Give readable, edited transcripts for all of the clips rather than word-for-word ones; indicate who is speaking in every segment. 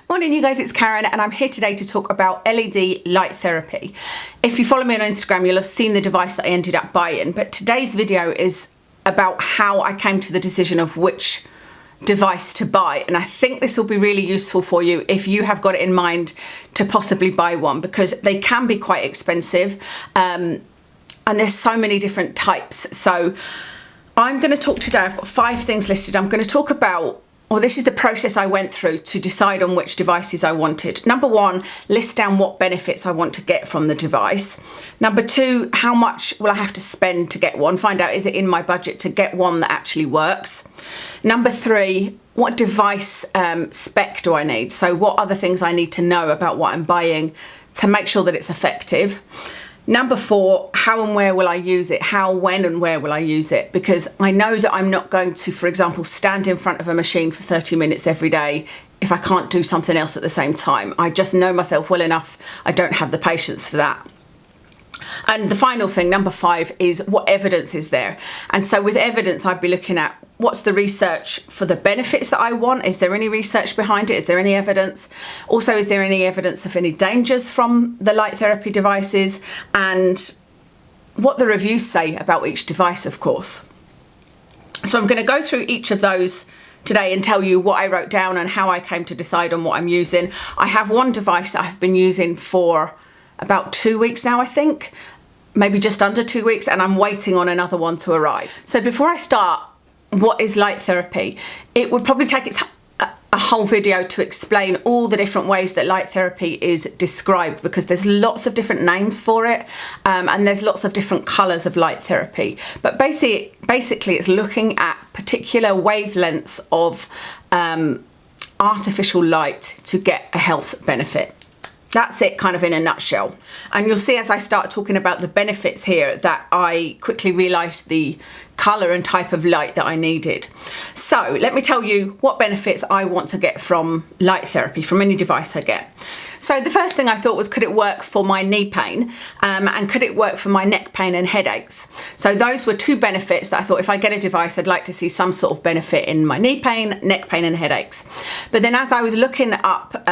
Speaker 1: Morning you guys, it's Karen and I'm here today to talk about LED light therapy. If you follow me on Instagram, you'll have seen the device that I ended up buying, but today's video is about how I came to the decision of which device to buy, and I think this will be really useful for you if you have got it in mind to possibly buy one, because they can be quite expensive and there's so many different types. So I'm going to talk today, I've got 5 things listed. I'm going to talk about, well, this is the process I went through to decide on which devices I wanted. Number 1, list down what benefits I want to get from the device. Number 2, how much will I have to spend to get one? Find out, is it in my budget to get one that actually works? Number 3, what device spec do I need? So what other things I need to know about what I'm buying to make sure that it's effective? Number 4, how and where will I use it? How, when and where will I use it? Because I know that I'm not going to, for example, stand in front of a machine for 30 minutes every day if I can't do something else at the same time. I just know myself well enough. I don't have the patience for that. And the final thing, number 5, is what evidence is there? And so with evidence, I'd be looking at what's the research for the benefits that I want? Is there any research behind it? Is there any evidence? Also, is there any evidence of any dangers from the light therapy devices? And what the reviews say about each device, of course. So I'm going to go through each of those today and tell you what I wrote down and how I came to decide on what I'm using. I have one device that I've been using for about 2 weeks now, I think, maybe just under 2 weeks, and I'm waiting on another one to arrive. So before I start, what is light therapy? It would probably take a whole video to explain all the different ways that light therapy is described, because there's lots of different names for it and there's lots of different colours of light therapy. But basically it's looking at particular wavelengths of artificial light to get a health benefit. That's it kind of in a nutshell. And you'll see as I start talking about the benefits here that I quickly realised the colour and type of light that I needed. So let me tell you what benefits I want to get from light therapy, from any device I get. So the first thing I thought was, could it work for my knee pain and could it work for my neck pain and headaches? So those were 2 benefits that I thought if I get a device, I'd like to see some sort of benefit in my knee pain, neck pain and headaches. But then as I was looking up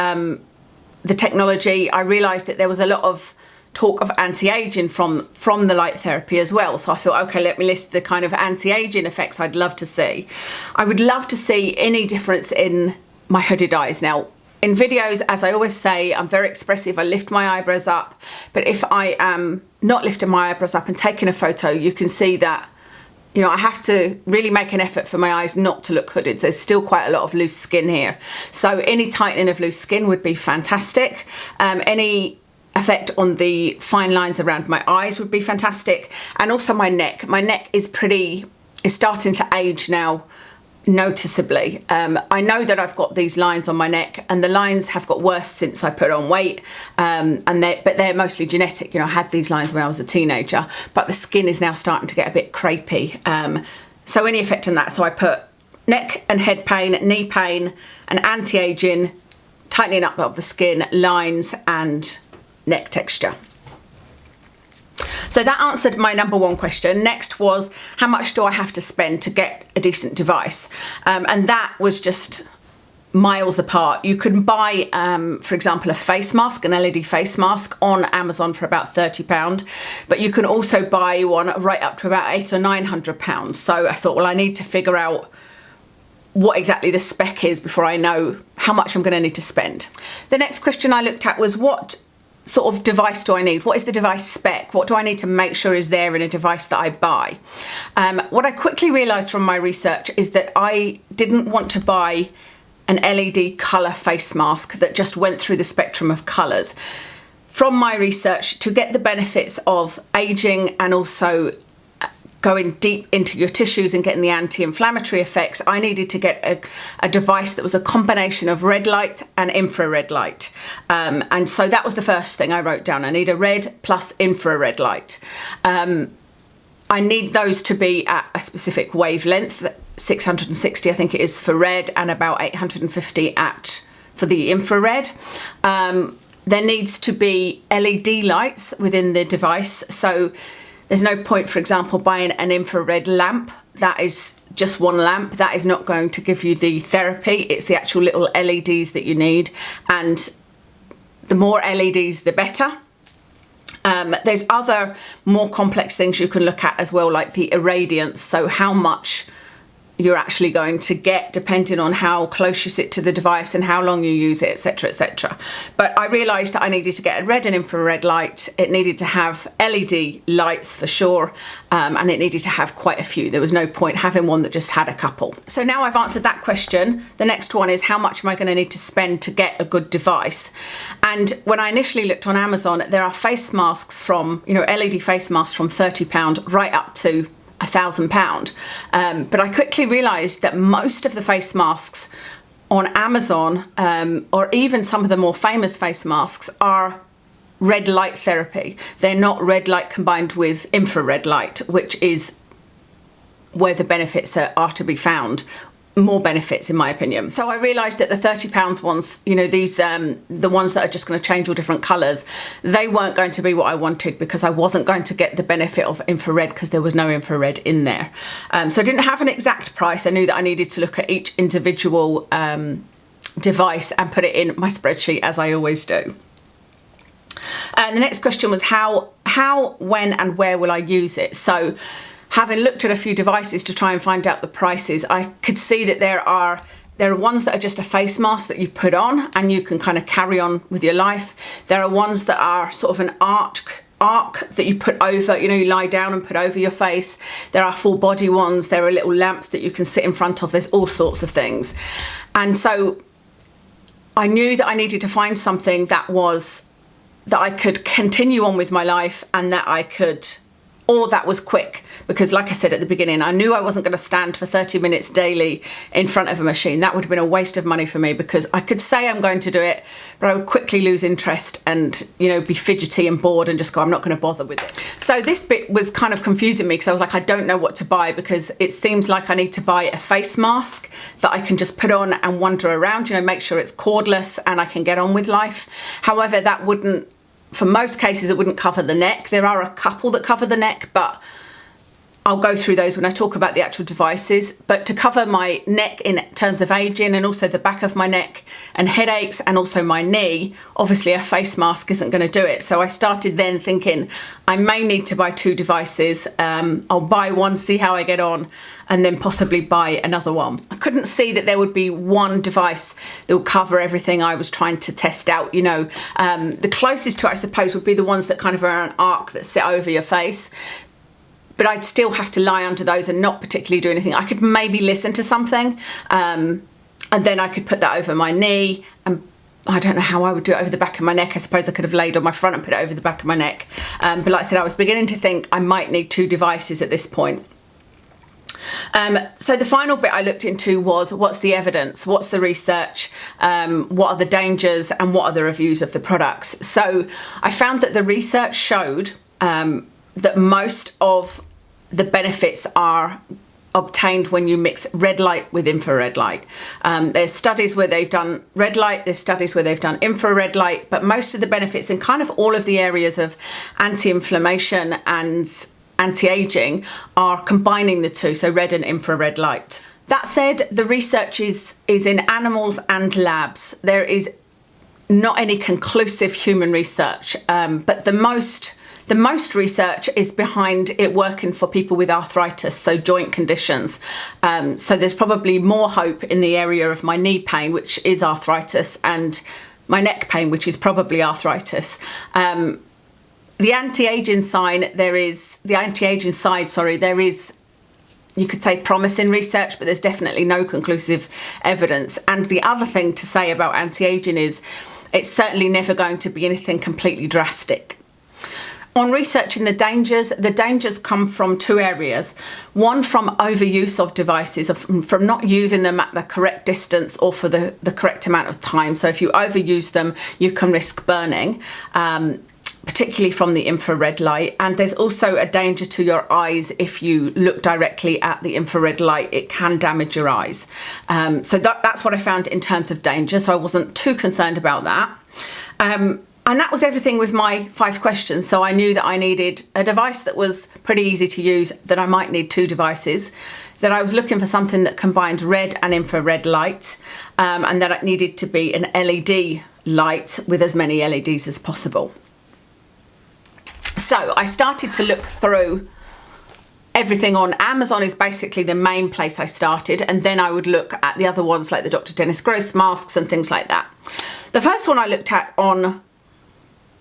Speaker 1: the technology, I realised that there was a lot of talk of anti-aging from the light therapy as well. So I thought, okay, let me list the kind of anti-aging effects I'd love to see. I would love to see any difference in my hooded eyes. Now, in videos, as I always say, I'm very expressive. I lift my eyebrows up. But if I am not lifting my eyebrows up and taking a photo, you can see that, you know, I have to really make an effort for my eyes not to look hooded. There's still quite a lot of loose skin here. So any tightening of loose skin would be fantastic. Any effect on the fine lines around my eyes would be fantastic. And also my neck. My neck is starting to age now noticeably. I know that I've got these lines on my neck, and the lines have got worse since I put on weight, but they're mostly genetic. You know, I had these lines when I was a teenager, but the skin is now starting to get a bit crepey. So any effect on that. So I put neck and head pain, knee pain, and anti-aging, tightening up of the skin, lines and neck texture. So that answered my number 1 question. Next was, how much do I have to spend to get a decent device? And that was just miles apart. You can buy, for example, a face mask, an LED face mask on Amazon for about £30, but you can also buy one right up to about £800 or £900. So I thought, well, I need to figure out what exactly the spec is before I know how much I'm going to need to spend. The next question I looked at was, what sort of device do I need? What is the device spec? What do I need to make sure is there in a device that I buy? What I quickly realised from my research is that I didn't want to buy an LED colour face mask that just went through the spectrum of colours. From my research, to get the benefits of ageing and also going deep into your tissues and getting the anti-inflammatory effects, I needed to get a device that was a combination of red light and infrared light. And so that was the first thing I wrote down. I need a red plus infrared light. I need those to be at a specific wavelength, 660 I think it is for red, and about 850 for the infrared. There needs to be LED lights within the device, so there's no point, for example, buying an infrared lamp. That is just one lamp. That is not going to give you the therapy. It's the actual little LEDs that you need, and the more LEDs the better. There's other more complex things you can look at as well, like the irradiance, so how much you're actually going to get depending on how close you sit to the device and how long you use it, etc, etc. But I realised that I needed to get a red and infrared light. It needed to have LED lights for sure, and it needed to have quite a few. There was no point having one that just had a couple. So now I've answered that question. The next one is, how much am I going to need to spend to get a good device? And when I initially looked on Amazon, there are face masks from, LED face masks from £30 right up to £1,000. But I quickly realised that most of the face masks on Amazon, or even some of the more famous face masks, are red light therapy. They're not red light combined with infrared light, which is where the benefits are to be found. More benefits, in my opinion. So I realised that the £30 ones, these the ones that are just going to change all different colours, they weren't going to be what I wanted, because I wasn't going to get the benefit of infrared because there was no infrared in there. So I didn't have an exact price. I knew that I needed to look at each individual device and put it in my spreadsheet, as I always do. And the next question was how, when and where will I use it? So having looked at a few devices to try and find out the prices, I could see that there are ones that are just a face mask that you put on and you can kind of carry on with your life. There are ones that are sort of an arc that you put over, you lie down and put over your face. There are full body ones. There are little lamps that you can sit in front of. There's all sorts of things. And so I knew that I needed to find something that I could continue on with my life, and that was quick, because like I said at the beginning, I knew I wasn't going to stand for 30 minutes daily in front of a machine. That would have been a waste of money for me, because I could say I'm going to do it, but I would quickly lose interest and, be fidgety and bored and just go, I'm not going to bother with it. So this bit was kind of confusing me, because I was like, I don't know what to buy, because it seems like I need to buy a face mask that I can just put on and wander around, make sure it's cordless and I can get on with life. However, that wouldn't, for most cases, it wouldn't cover the neck. There are a couple that cover the neck, but I'll go through those when I talk about the actual devices. But to cover my neck in terms of aging, and also the back of my neck and headaches, and also my knee, obviously a face mask isn't going to do it. So I started then thinking I may need to buy two devices. I'll buy one, see how I get on, and then possibly buy another one. I couldn't see that there would be one device that would cover everything I was trying to test out. The closest to it, I suppose, would be the ones that kind of are an arc that sit over your face. But I'd still have to lie under those and not particularly do anything. I could maybe listen to something, and then I could put that over my knee, and I don't know how I would do it over the back of my neck. I suppose I could have laid on my front and put it over the back of my neck. But like I said, I was beginning to think I might need two devices at this point. So the final bit I looked into was, what's the evidence? What's the research? What are the dangers? And what are the reviews of the products? So I found that the research showed that most of the benefits are obtained when you mix red light with infrared light. There's studies where they've done red light, there's studies where they've done infrared light, but most of the benefits in kind of all of the areas of anti-inflammation and anti-aging are combining the two, so red and infrared light. That said, the research is in animals and labs. There is not any conclusive human research, but the most research is behind it working for people with arthritis, so joint conditions. So there's probably more hope in the area of my knee pain, which is arthritis, and my neck pain, which is probably arthritis. The anti-aging side, there is, you could say, promising research, but there's definitely no conclusive evidence. And the other thing to say about anti-aging is it's certainly never going to be anything completely drastic. On researching the dangers come from two areas. One, from overuse of devices, from not using them at the correct distance or for the correct amount of time. So if you overuse them, you can risk burning, particularly from the infrared light. And there's also a danger to your eyes if you look directly at the infrared light. It can damage your eyes. So that's what I found in terms of danger. So I wasn't too concerned about that. And that was everything with my 5 questions. So I knew that I needed a device that was pretty easy to use, that I might need 2 devices. that I was looking for something that combined red and infrared light, and that it needed to be an LED light with as many LEDs as possible. So I started to look through everything on Amazon. Is basically the main place I started, and then I would look at the other ones like the Dr. Dennis Gross masks and things like that. The first one I looked at on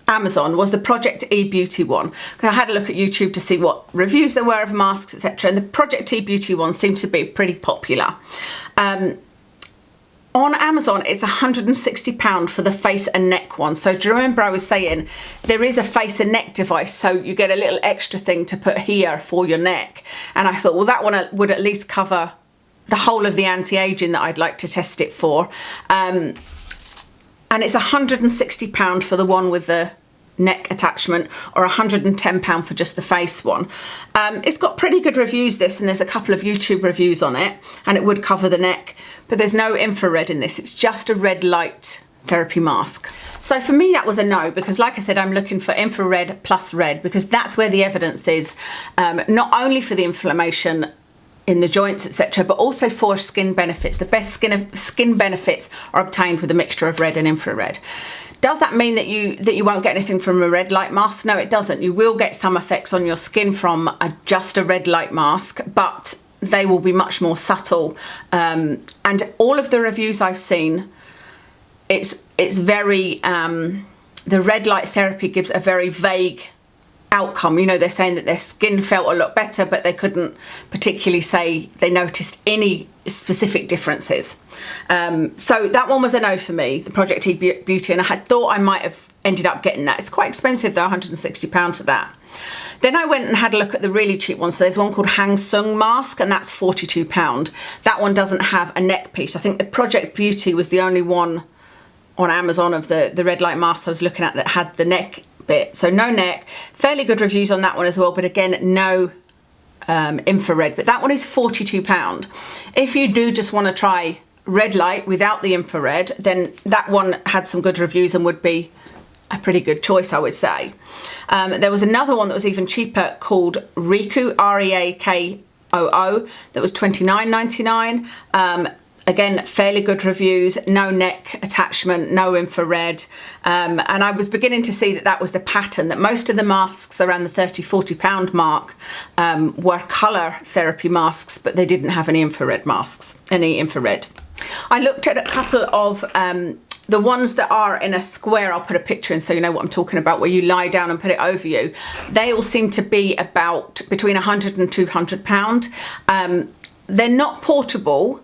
Speaker 1: Amazon was the Project E Beauty one, because I had a look at YouTube to see what reviews there were of masks, etc. And the Project E Beauty one seems to be pretty popular. On Amazon, it's £160 for the face and neck one. So do you remember I was saying there is a face and neck device, so you get a little extra thing to put here for your neck. And I thought, well, that one would at least cover the whole of the anti-aging that I'd like to test it for. And it's £160 for the one with the neck attachment, or £110 for just the face one. It's got pretty good reviews, this, and there's a couple of YouTube reviews on it, and it would cover the neck, but there's no infrared in this. It's just a red light therapy mask. So for me, that was a no, because like I said, I'm looking for infrared plus red, because that's where the evidence is, not only for the inflammation in the joints, etc., but also for skin benefits. The best skin benefits are obtained with a mixture of red and infrared. Does that mean that you won't get anything from a red light mask? No, it doesn't. You will get some effects on your skin from just a red light mask, but they will be much more subtle. And all of the reviews I've seen, it's very the red light therapy gives a very vague outcome. You know, they're saying that their skin felt a lot better, but they couldn't particularly say they noticed any specific differences. So that one was a no for me, the Project E Beauty, and I had thought I might have ended up getting that. It's quite expensive though, £160 for that. Then I went and had a look at the really cheap ones. So there's one called Hang Sung mask, and that's £42. That one doesn't have a neck piece. I think the Project Beauty was the only one on Amazon of the red light masks I was looking at that had the neck bit. So no neck. Fairly good reviews on that one as well, but again, no infrared. But that one is £42. If you do just want to try red light without the infrared, then that one had some good reviews and would be a pretty good choice, I would say. There was another one that was even cheaper called Reakoo, R-E-A-K-O-O, that was $29.99. Again, fairly good reviews, no neck attachment, no infrared. And I was beginning to see that that was the pattern, that most of the masks around the £30–40 mark were colour therapy masks, but they didn't have any infrared masks, any infrared. I looked at a couple of the ones that are in a square. I'll put a picture in so you know what I'm talking about, where you lie down and put it over you. They all seem to be about between £100 and £200. They're not portable,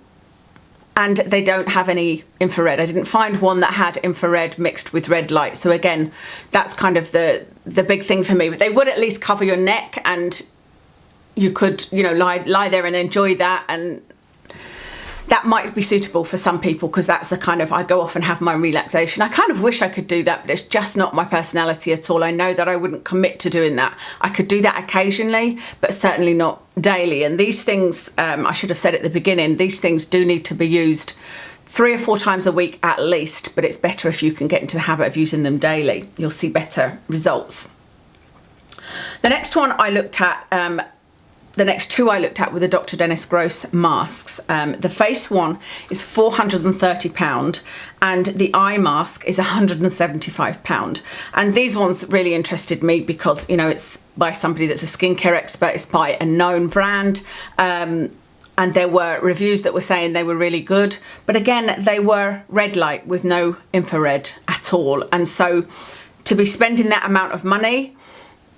Speaker 1: and they don't have any infrared. I didn't find one that had infrared mixed with red light. So again, that's kind of the big thing for me. But they would at least cover your neck, and you could, you know, lie there and enjoy that. And that might be suitable for some people, because that's the kind of, I go off and have my relaxation. I kind of wish I could do that, but it's just not my personality at all. I know that I wouldn't commit to doing that. I could do that occasionally, but certainly not daily. And these things, I should have said at the beginning, these things do need to be used 3 or 4 times a week at least, but it's better if you can get into the habit of using them daily. You'll see better results. The next one I looked at, the next two I looked at were the Dr. Dennis Gross masks. The face one is £430 and the eye mask is £175. And these ones really interested me because, you know, it's by somebody that's a skincare expert, it's by a known brand. And there were reviews that were saying they were really good. But again, they were red light with no infrared at all. And so to be spending that amount of money,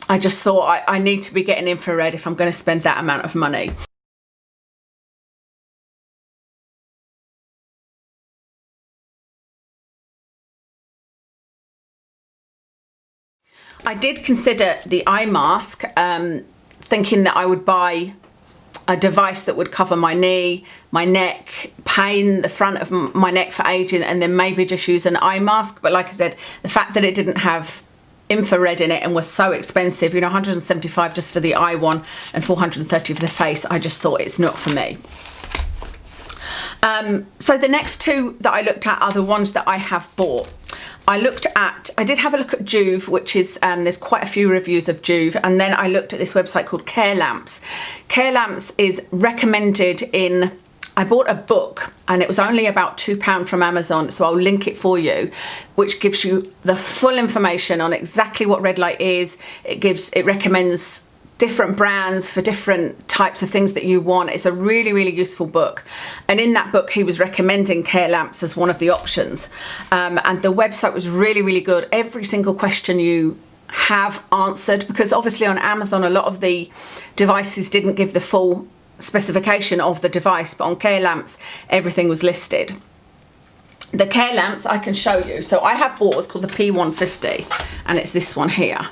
Speaker 1: I just thought I need to be getting infrared if I'm going to spend that amount of money. I did consider the eye mask, thinking that I would buy a device that would cover my knee, my neck, pain, the front of my neck for aging, and then maybe just use an eye mask. But like I said, the fact that it didn't have infrared in it and was so expensive, you know, $175 just for the eye one and $430 for the face, I just thought it's not for me. So the next two that I looked at are the ones that I have bought. I did have a look at Juve, which is, there's quite a few reviews of Juve, and then I looked at this website called Care Lamps. Care Lamps is recommended in, I bought a book and it was only about £2 from Amazon, so I'll link it for you, which gives you the full information on exactly what red light is. It recommends different brands for different types of things that you want. It's a really, really useful book. And in that book, he was recommending Care Lamps as one of the options. And the website was really, really good. Every single question you have answered, because obviously on Amazon, a lot of the devices didn't give the full specification of the device, but on Care Lamps, everything was listed. The Care Lamps I can show you. So I have bought what's called the P150, and it's this one here.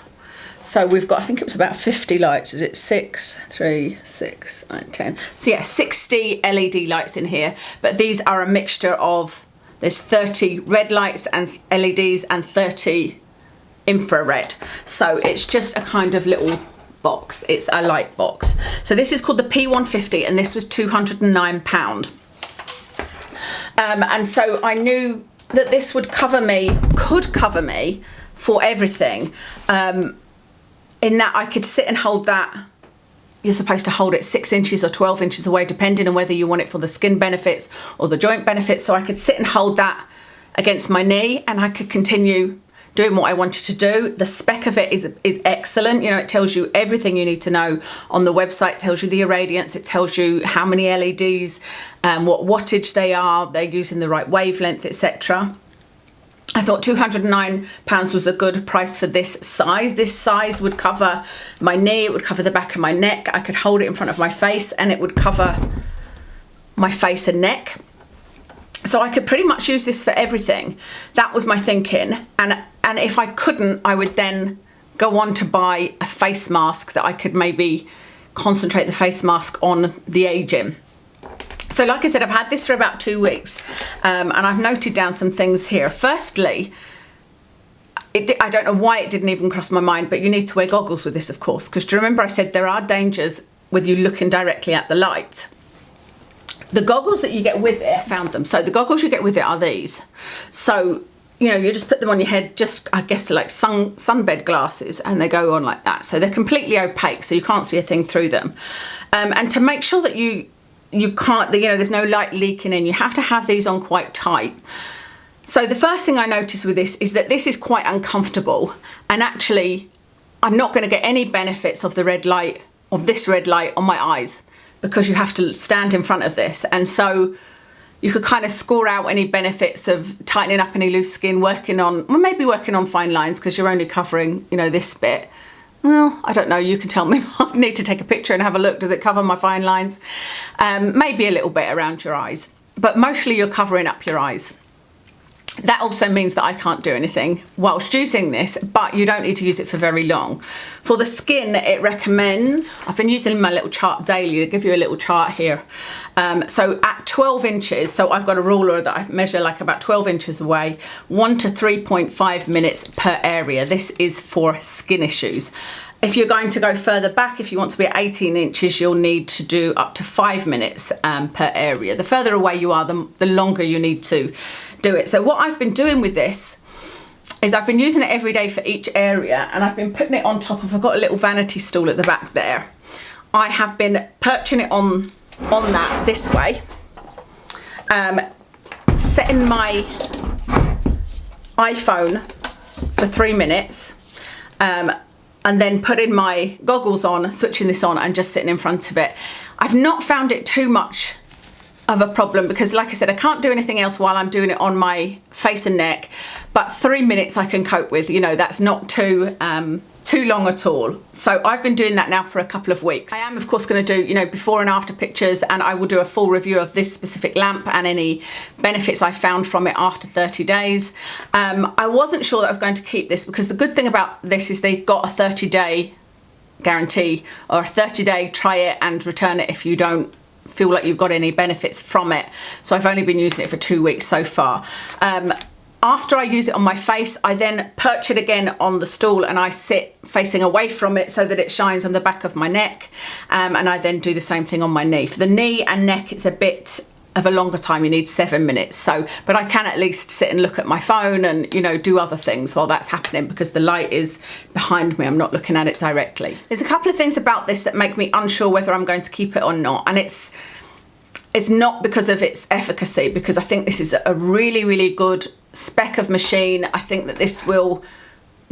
Speaker 1: So we've got, I think it was about 50 lights. Is it 6, 3, 6, 9, 10? So yeah, 60 LED lights in here. But these are a mixture of, there's 30 red lights and LEDs and 30 infrared. So it's just a kind of little box. It's a light box. So this is called the P150 and this was £209. And so I knew that this would could cover me for everything. In that I could sit and hold that. You're supposed to hold it 6 inches or 12 inches away, depending on whether you want it for the skin benefits or the joint benefits. So I could sit and hold that against my knee and I could continue doing what I wanted to do. The spec of it is excellent. You know, it tells you everything you need to know on the website. It tells you the irradiance. It tells you how many LEDs, what wattage they are, they're using the right wavelength, etc. I thought £209 was a good price for this size. This size would cover my knee, it would cover the back of my neck. I could hold it in front of my face and it would cover my face and neck. So I could pretty much use this for everything. That was my thinking. And if I couldn't, I would then go on to buy a face mask that I could maybe concentrate the face mask on the aging. So like I said, I've had this for about 2 weeks and I've noted down some things here. Firstly, I don't know why it didn't even cross my mind, but you need to wear goggles with this, of course, because do you remember I said there are dangers with you looking directly at the light? The goggles that you get with it, I found them. So the goggles you get with it are these. So, you know, you just put them on your head, just, I guess, like sunbed glasses, and they go on like that. So they're completely opaque, so you can't see a thing through them. And to make sure that you can't, you know, there's no light leaking in, you have to have these on quite tight. So the first thing I noticed with this is that this is quite uncomfortable, and actually I'm not going to get any benefits of the red light, of this red light on my eyes, because you have to stand in front of this. And so you could kind of score out any benefits of tightening up any loose skin, working on, well, maybe working on fine lines, because you're only covering, you know, this bit. Well, I don't know, you can tell me. I need to take a picture and have a look. Does it cover my fine lines? Maybe a little bit around your eyes, but mostly you're covering up your eyes. That also means that I can't do anything whilst using this, but you don't need to use it for very long. For the skin, it recommends, I've been using my little chart daily. They give you a little chart here. So at 12 inches, so I've got a ruler that I measure like about 12 inches away, 1 to 3.5 minutes per area. This is for skin issues. If you're going to go further back, if you want to be at 18 inches, you'll need to do up to 5 minutes per area. The further away you are, the longer you need to do it. So what I've been doing with this is I've been using it every day for each area, and I've been putting it on top of, I've got a little vanity stool at the back there. I have been perching it on that this way, setting my iPhone for 3 minutes, and then putting my goggles on, switching this on and just sitting in front of it. I've not found it too much of a problem because, like I said, I can't do anything else while I'm doing it on my face and neck, but 3 minutes I can cope with. You know, that's not too long at all. So I've been doing that now for a couple of weeks. I am of course going to do, you know, before and after pictures, and I will do a full review of this specific lamp and any benefits I found from it after 30 days. I wasn't sure that I was going to keep this because the good thing about this is they've got a 30-day guarantee, or a 30-day try it and return it if you don't feel like you've got any benefits from it. So I've only been using it for 2 weeks so far. After I use it on my face, I then perch it again on the stool and I sit facing away from it so that it shines on the back of my neck, and I then do the same thing on my knee. For the knee and neck, it's a bit of a longer time, you need 7 minutes. So, but I can at least sit and look at my phone and, you know, do other things while that's happening because the light is behind me. I'm not looking at it directly. There's a couple of things about this that make me unsure whether I'm going to keep it or not. And it's not because of its efficacy, because I think this is a really, really good spec of machine. I think that this will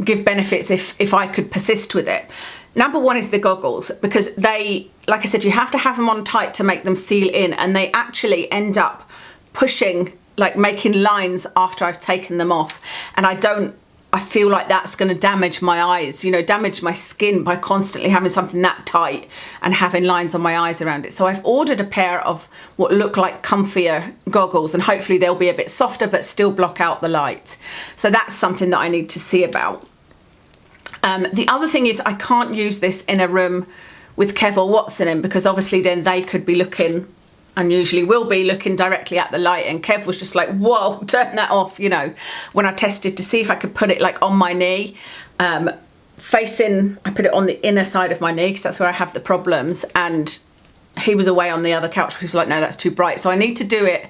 Speaker 1: give benefits if I could persist with it. Number one is the goggles, because they, like I said, you have to have them on tight to make them seal in, and they actually end up pushing, like making lines after I've taken them off. And I feel like that's going to damage my eyes, you know, damage my skin by constantly having something that tight and having lines on my eyes around it. So I've ordered a pair of what look like comfier goggles, and hopefully they'll be a bit softer but still block out the light. So that's something that I need to see about. The other thing is I can't use this in a room with Kev or Watson in, because obviously then they could be looking, and usually will be looking directly at the light, and Kev was just like, whoa, turn that off, you know, when I tested to see if I could put it like on my knee, facing, I put it on the inner side of my knee because that's where I have the problems, and he was away on the other couch. He was like, no, that's too bright. So I need to do it.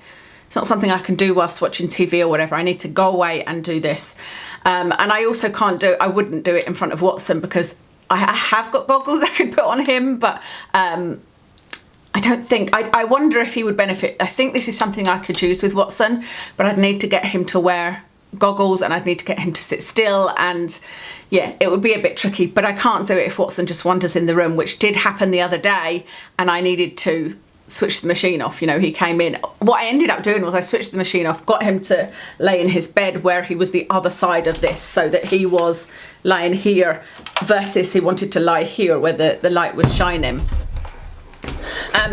Speaker 1: It's not something I can do whilst watching TV or whatever. I need to go away and do this. And I also I wouldn't do it in front of Watson, because I have got goggles I could put on him, but I don't think, I wonder if he would benefit. I think this is something I could use with Watson, but I'd need to get him to wear goggles and I'd need to get him to sit still, and yeah, it would be a bit tricky. But I can't do it if Watson just wanders in the room, which did happen the other day, and I needed to switch the machine off. You know, he came in. What I ended up doing was I switched the machine off, got him to lay in his bed where he was the other side of this, so that he was lying here versus he wanted to lie here where the light was shining.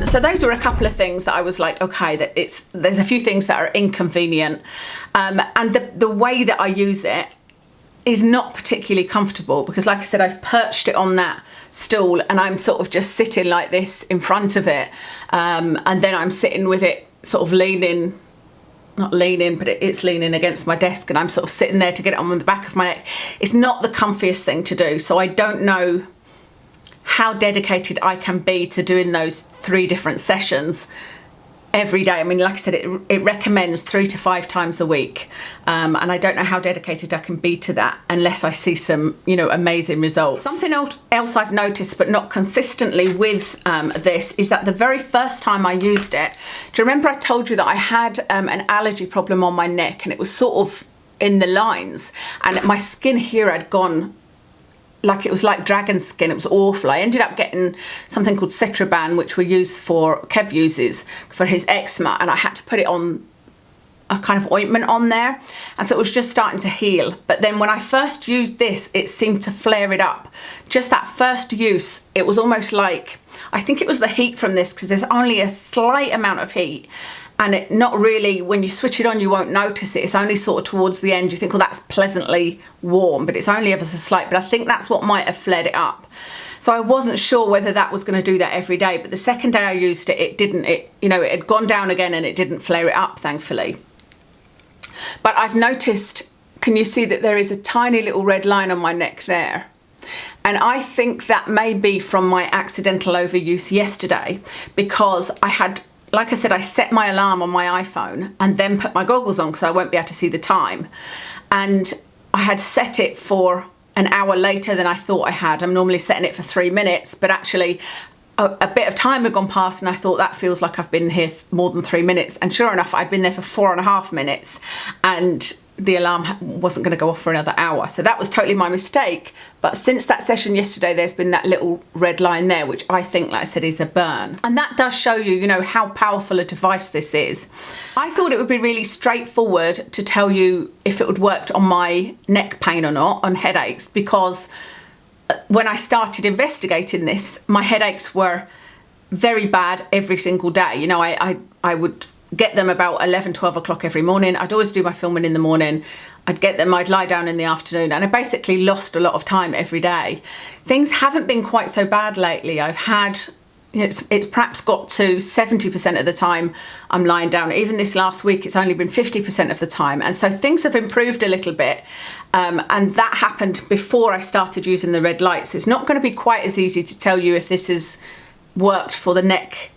Speaker 1: So those were a couple of things that I was like, okay, there's a few things that are inconvenient, and the way that I use it is not particularly comfortable, because like I said, I've perched it on that stool and I'm sort of just sitting like this in front of it, and then I'm sitting with it sort of leaning, not leaning, but it's leaning against my desk, and I'm sort of sitting there to get it on the back of my neck. It's not the comfiest thing to do, so I don't know how dedicated I can be to doing those 3 different sessions every day. I mean, like I said, it recommends 3 to 5 times a week, and I don't know how dedicated I can be to that unless I see some, you know, amazing results. Something else I've noticed, but not consistently with this, is that the very first time I used it, do you remember I told you that I had an allergy problem on my neck, and it was sort of in the lines, and my skin here had gone, like it was like dragon skin. It was awful. I ended up getting something called Cetraban, which we use Kev uses for his eczema, and I had to put it on a kind of ointment on there, and so it was just starting to heal. But then when I first used this, it seemed to flare it up. Just that first use, it was almost like, I think it was the heat from this, because there's only a slight amount of heat, and it not really, when you switch it on, you won't notice it. It's only sort of towards the end you think, oh, that's pleasantly warm, but it's only ever so slight. But I think that's what might have flared it up. So I wasn't sure whether that was going to do that every day, but the second day I used it, it didn't. You know, it had gone down again and it didn't flare it up, thankfully. But I've noticed, can you see that there is a tiny little red line on my neck there? And I think that may be from my accidental overuse yesterday, because I had, like I said, I set my alarm on my iPhone and then put my goggles on because I won't be able to see the time. And I had set it for an hour later than I thought I had. I'm normally setting it for 3 minutes, but actually a bit of time had gone past, and I thought that feels like I've been here more than 3 minutes. And sure enough, I'd been there for 4.5 minutes, and the alarm wasn't going to go off for another hour. So that was totally my mistake. But since that session yesterday, there's been that little red line there, which I think, like I said, is a burn. And that does show you, you know, how powerful a device this is. I thought it would be really straightforward to tell you if it would work on my neck pain or not, on headaches, because when I started investigating this, my headaches were very bad every single day. You know, I would get them about 11, 12 o'clock every morning. I'd always do my filming in the morning. I'd get them, I'd lie down in the afternoon, and I basically lost a lot of time every day. Things haven't been quite so bad lately. I've had, it's perhaps got to 70% of the time I'm lying down. Even this last week, it's only been 50% of the time. And so things have improved a little bit. And that happened before I started using the red light. So it's not going to be quite as easy to tell you if this has worked for the neck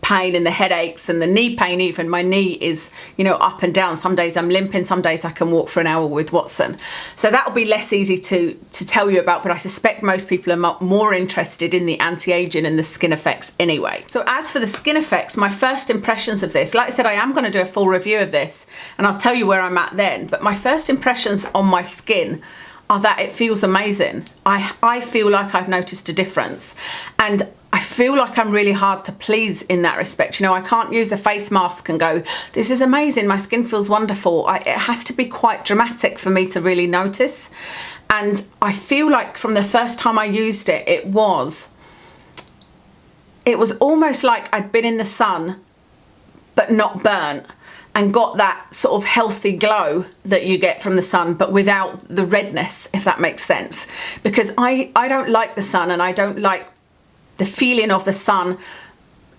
Speaker 1: pain and the headaches and the knee pain. Even my knee is, you know, up and down. Some days I'm limping, some days I can walk for an hour with Watson. So that'll be less easy to tell you about, but I suspect most people are more interested in the anti-aging and the skin effects anyway. So as for the skin effects, my first impressions of this, like I said, I am going to do a full review of this and I'll tell you where I'm at then, but my first impressions on my skin are that it feels amazing. I feel like I've noticed a difference, and I feel like I'm really hard to please in that respect. You know, I can't use a face mask and go, this is amazing, my skin feels wonderful. It has to be quite dramatic for me to really notice. And I feel like from the first time I used it, it was almost like I'd been in the sun but not burnt, and got that sort of healthy glow that you get from the sun, but without the redness, if that makes sense. Because I don't like the sun, and I don't like the feeling of the sun.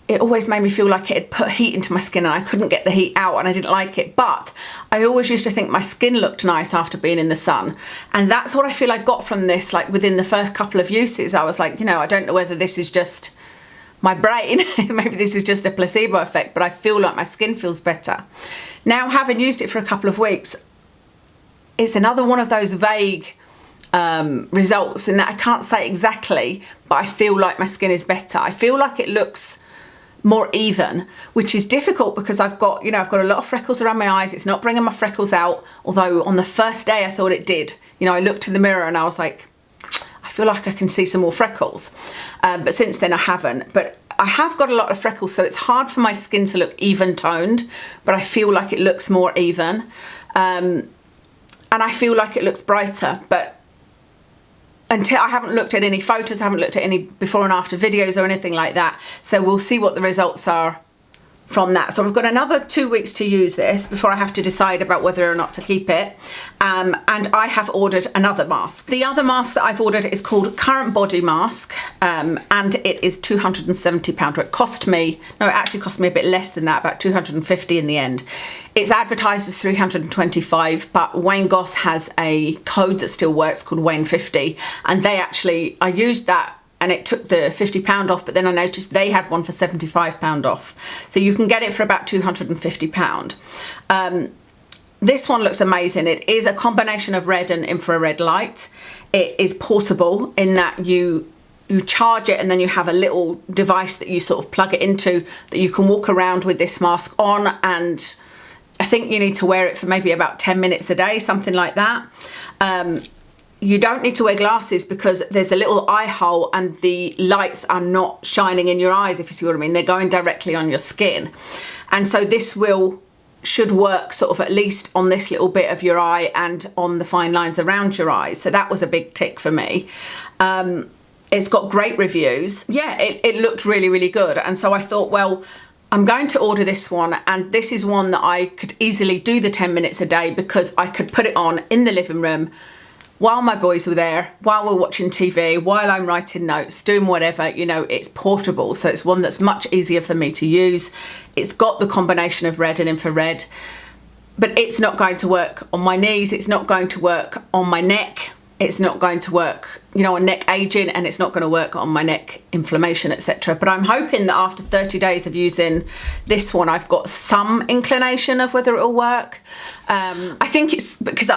Speaker 1: It always made me feel like it had put heat into my skin and I couldn't get the heat out, and I didn't like it. But I always used to think my skin looked nice after being in the sun. And that's what I feel I got from this, like within the first couple of uses. I was like, you know, I don't know whether this is just my brain, maybe this is just a placebo effect, but I feel like my skin feels better. Now, having used it for a couple of weeks, it's another one of those vague results in that I can't say exactly, but I feel like my skin is better. I feel like it looks more even, which is difficult because I've got, you know, I've got a lot of freckles around my eyes. It's not bringing my freckles out, although on the first day I thought it did. You know, I looked in the mirror and I was like, I feel like I can see some more freckles. But since then I haven't. But I have got a lot of freckles, so it's hard for my skin to look even toned, but I feel like it looks more even. And I feel like it looks brighter, but until I haven't looked at any photos, I haven't looked at any before and after videos or anything like that. So we'll see what the results are from that. So we've got another 2 weeks to use this before I have to decide about whether or not to keep it. And I have ordered another mask. The other mask that I've ordered is called Current Body Mask, and it is £270. It cost me, no, it actually cost me a bit less than that, about 250 in the end. It's advertised as 325, but Wayne Goss has a code that still works called Wayne50, and they actually, I used that and it took the £50 off, but then I noticed they had one for £75 off. So you can get it for about £250. This one looks amazing. It is a combination of red and infrared light. It is portable in that you charge it and then you have a little device that you sort of plug it into that you can walk around with this mask on, and I think you need to wear it for maybe about 10 minutes a day, something like that. You don't need to wear glasses because there's a little eye hole and the lights are not shining in your eyes, if you see what I mean. They're going directly on your skin. And so this should work sort of at least on this little bit of your eye and on the fine lines around your eyes. So that was a big tick for me. It's got great reviews. Yeah, it looked really, really good. And so I thought, well, I'm going to order this one, and this is one that I could easily do the 10 minutes a day because I could put it on in the living room while my boys were there, while we're watching TV, while I'm writing notes, doing whatever. You know, it's portable, so it's one that's much easier for me to use. It's got the combination of red and infrared, but it's not going to work on my knees, it's not going to work on my neck, it's not going to work, you know, on neck aging, and it's not going to work on my neck inflammation, etc. But I'm hoping that after 30 days of using this one, I've got some inclination of whether it'll work. I think it's because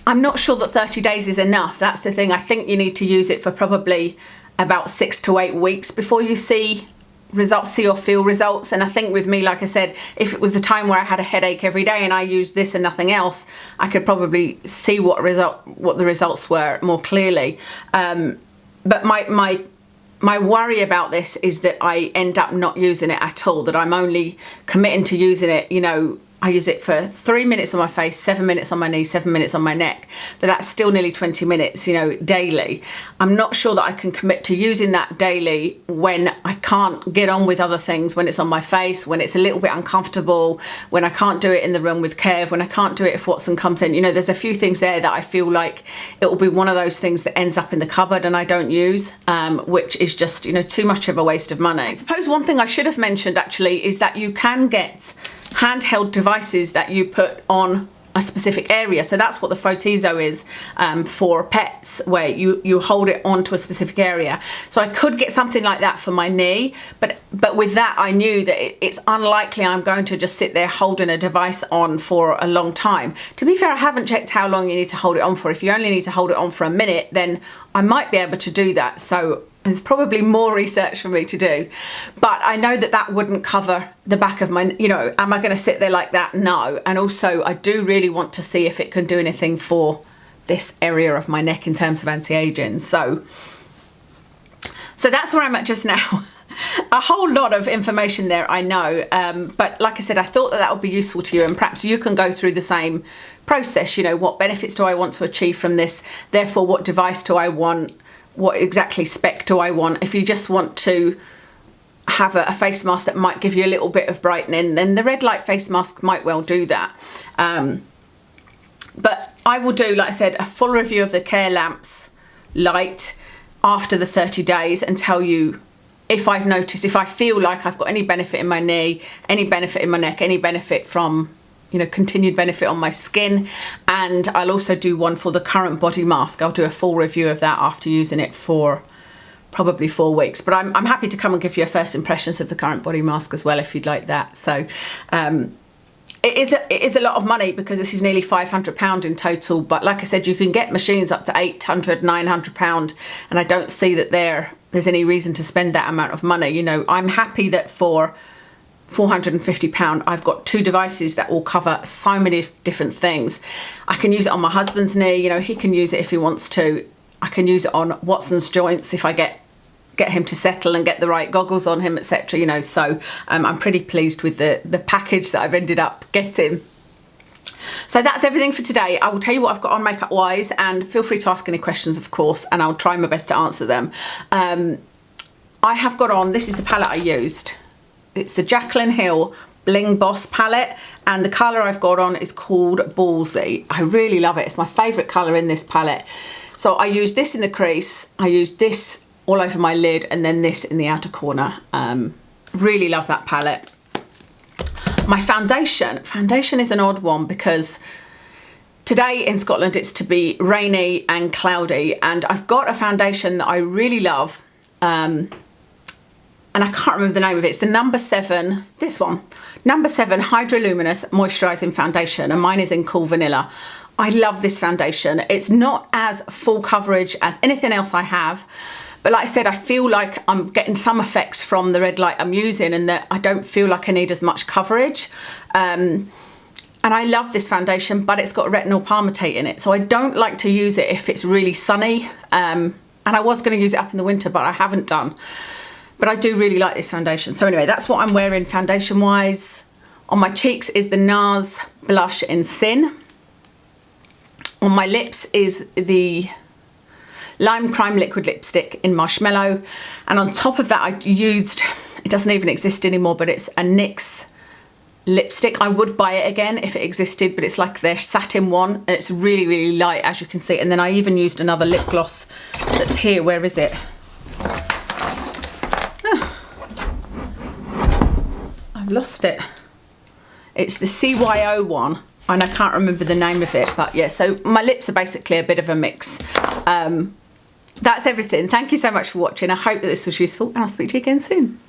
Speaker 1: I'm not sure that 30 days is enough. That's the thing. I think you need to use it for probably about 6 to 8 weeks before you see results, see or feel results. And I think with me, like I said, if it was the time where I had a headache every day and I used this and nothing else, I could probably see what the results were more clearly. But my worry about this is that I end up not using it at all, that I'm only committing to using it, you know, I use it for 3 minutes on my face, 7 minutes on my knee, 7 minutes on my neck, but that's still nearly 20 minutes, you know, daily. I'm not sure that I can commit to using that daily when I can't get on with other things, when it's on my face, when it's a little bit uncomfortable, when I can't do it in the room with Kev, when I can't do it if Watson comes in. You know, there's a few things there that I feel like it will be one of those things that ends up in the cupboard and I don't use, which is just, you know, too much of a waste of money. I suppose one thing I should have mentioned actually is that you can get handheld devices that you put on a specific area. So that's what the Fotizo is for pets, where you hold it onto a specific area. So I could get something like that for my knee, but with that I knew that it's unlikely I'm going to just sit there holding a device on for a long time. To be fair, I haven't checked how long you need to hold it on for. If you only need to hold it on for a minute, then I might be able to do that. So there's probably more research for me to do, but I know that that wouldn't cover the back of my, you know, am I going to sit there like that? No. And also I do really want to see if it can do anything for this area of my neck in terms of anti-aging. So that's where I'm at just now. A whole lot of information there, I know, but like I said, I thought that would be useful to you, and perhaps you can go through the same process. You know, what benefits do I want to achieve from this? Therefore, what device do I want? What exactly spec do I want? If you just want to have a face mask that might give you a little bit of brightening, then the red light face mask might well do that. But I will do, like I said, a full review of the Care Lamps light after the 30 days and tell you if I've noticed, if I feel like I've got any benefit in my knee, any benefit in my neck, any benefit from, you know, continued benefit on my skin. And I'll also do one for the current body mask. I'll do a full review of that after using it for probably 4 weeks. But I'm happy to come and give you a first impressions of the current body mask as well, if you'd like that. So it is a lot of money, because this is nearly £500 in total. But like I said, you can get machines up to £800, £900, and I don't see that there's any reason to spend that amount of money. You know, I'm happy that for £450 I've got 2 devices that will cover so many different things. I can use it on my husband's knee, you know, he can use it if he wants to. I can use it on Watson's joints if I get him to settle and get the right goggles on him, etc. You know, so I'm pretty pleased with the package that I've ended up getting. So that's everything for today. I will tell you what I've got on makeup wise, and feel free to ask any questions, of course, and I'll try my best to answer them. I have got on, this is the palette I used. It's the Jaclyn Hill Bling Boss palette, and the colour I've got on is called Ballsy. I really love it. It's my favourite colour in this palette. So I use this in the crease, I use this all over my lid, and then this in the outer corner. Really love that palette. My foundation is an odd one, because today in Scotland it's to be rainy and cloudy, and I've got a foundation that I really love, and I can't remember the name of it. It's the number 7, this one, number 7 Hydroluminous Moisturising Foundation, and mine is in Cool Vanilla. I love this foundation. It's not as full coverage as anything else I have, but like I said, I feel like I'm getting some effects from the red light I'm using, and that I don't feel like I need as much coverage. And I love this foundation, but it's got retinol palmitate in it, so I don't like to use it if it's really sunny. And I was going to use it up in the winter, but I haven't done. But I do really like this foundation. So anyway, that's what I'm wearing foundation wise. On my cheeks is the NARS blush in Sin. On my lips is the Lime Crime Liquid Lipstick in Marshmallow. And on top of that, I used, it doesn't even exist anymore, but it's a NYX lipstick. I would buy it again if it existed, but it's like their satin one, and it's really, really light, as you can see. And then I even used another lip gloss that's here. Where is it? I've lost it. It's the CYO one, and I can't remember the name of it, but yeah, so my lips are basically a bit of a mix. That's everything. Thank you so much for watching. I hope that this was useful, and I'll speak to you again soon.